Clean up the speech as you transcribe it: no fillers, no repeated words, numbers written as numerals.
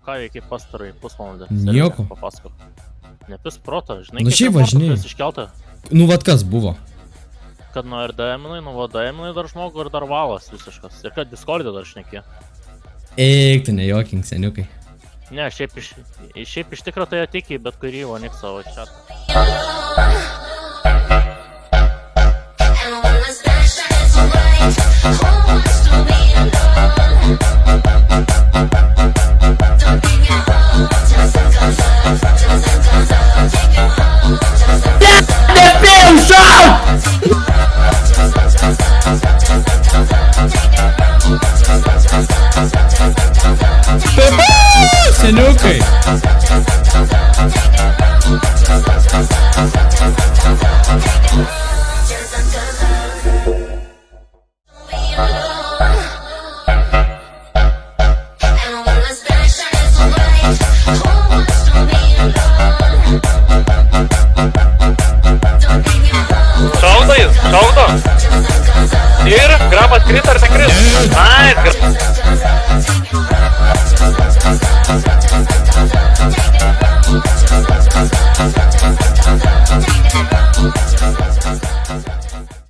ką veikia pastarai pusvalandį? Nieko. Papasakok. Nepis proto, žinai, Nu, šiaip važinėjai. Iškelta, Nu, vat kas buvo? kad nuo RDM-inai, DM-inai dar žmogų ir dar valas visiškas. Ir kad Discord'e dar šnekė. Eik, tu nejokink, seniukai. Ne, šiaip iš tikro tai atikį, bet kurį Onyx savo chatą. Seniukai. Šaudo. Ir grabas krit ar nekrit? Nice.